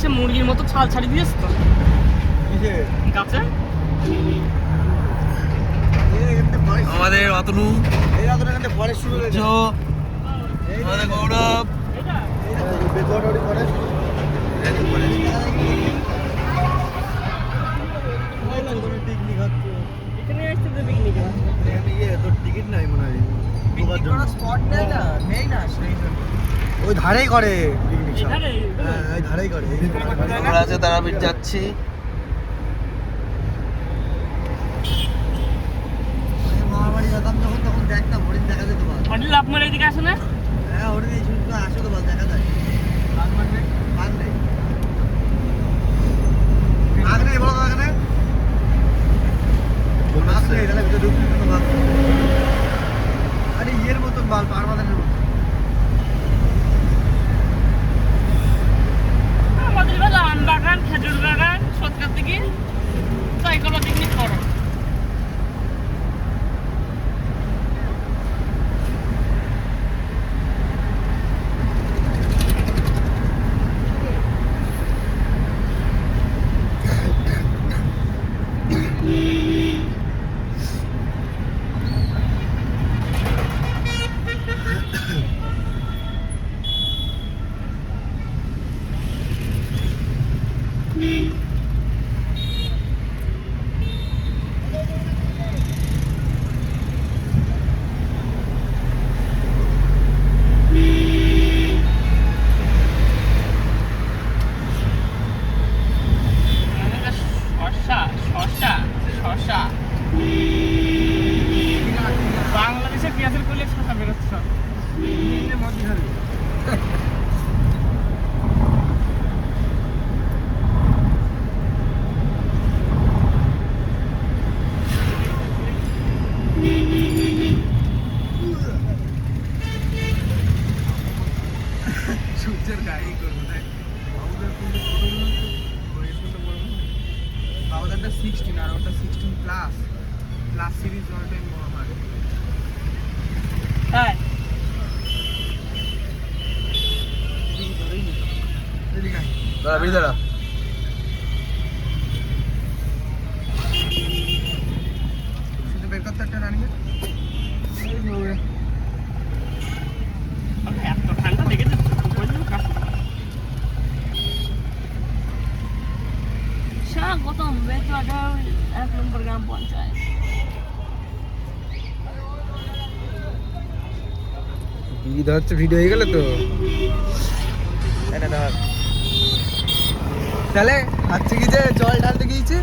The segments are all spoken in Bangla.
এসে মুরগির মতো ছাল ছাড়িয়ে দিয়েছ তো গাছে। আমাদের অতনু, আমাদের গৌরব, এখানে আসতে তো পিকনিকে টিকিট নাই মনে হয় স্পট নেই না, নেই না সেই জন্য। ওই ধারেই করে পিকনিক সব। এখানে হ্যাঁ ওই ধারেই করে। আমরা আছে তারাপীঠ যাচ্ছি। মামাবাড়ি যেতাম যখন তখন দেখতাম হরিণ দেখা যেত বাস। অনেক লাভ মারে এদিকে আসে না। হ্যাঁ হরিণ এই শুনতে আসে তো বাস দেখা যায়। বাঘ নেই। বাঘ নেই বলো তো এখানে। বাঘ নেই তাহলে ভিতরে ঢুকলি কোনো বাঘ নেই। আরে ইয়ের মতন বাল পারমাদানের মতন। আমাদের এবার আম বাগান, খেজুর বাগান, সৎকার থেকে তাই কোনো পিকনিক করো। শশা বাংলাদেশের পেঁয়াজের করলে শশা বেরোচ্ছে। সূর্যের গাড়ি করবো তাই বাবুদারটা 16 আর ওটা 16 plus plus series all time বড় হয়। হ্যাঁ তারাপীঠ দাঁড়া। শুধু বের করতে একটা রানিয়ে এত ঠান্ডা লেগেছে স্বাগতম বেতবাজার 1 নম্বর গ্রাম পঞ্চায়েত। দিদি ধরছে ভিডিও হয়ে গেল তো তাহলে আজকে কি যে জল ঢালতে গিয়েছে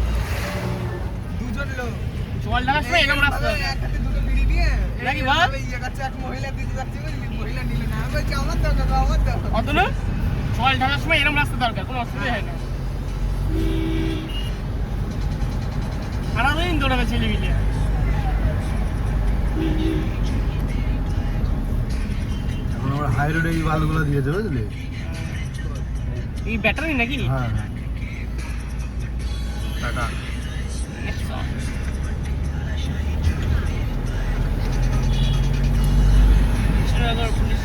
দুজন লোক জল ঢালার সময় এরকম রাস্তা এক হাতে দুটো বিড়ি নিয়ে নাকি বল ইয়ে কাছে এক মহিলা দিতে যাচ্ছে বুঝলি মহিলা নিল না আমি বলছি আমার দাও কাকা আমার দাও অত না জল ঢালার সময় এরকম রাস্তা দরকার, কোনো অসুবিধা হয় না। সারাদিন দৌড়াবে ছেলে মিলে। এখন আমরা হাই রোডে এই বালগুলো দিয়েছে বুঝলি এই ব্যাটারি নাকি? হ্যাঁ টাটা কৃষ্ণনগর পুলিশ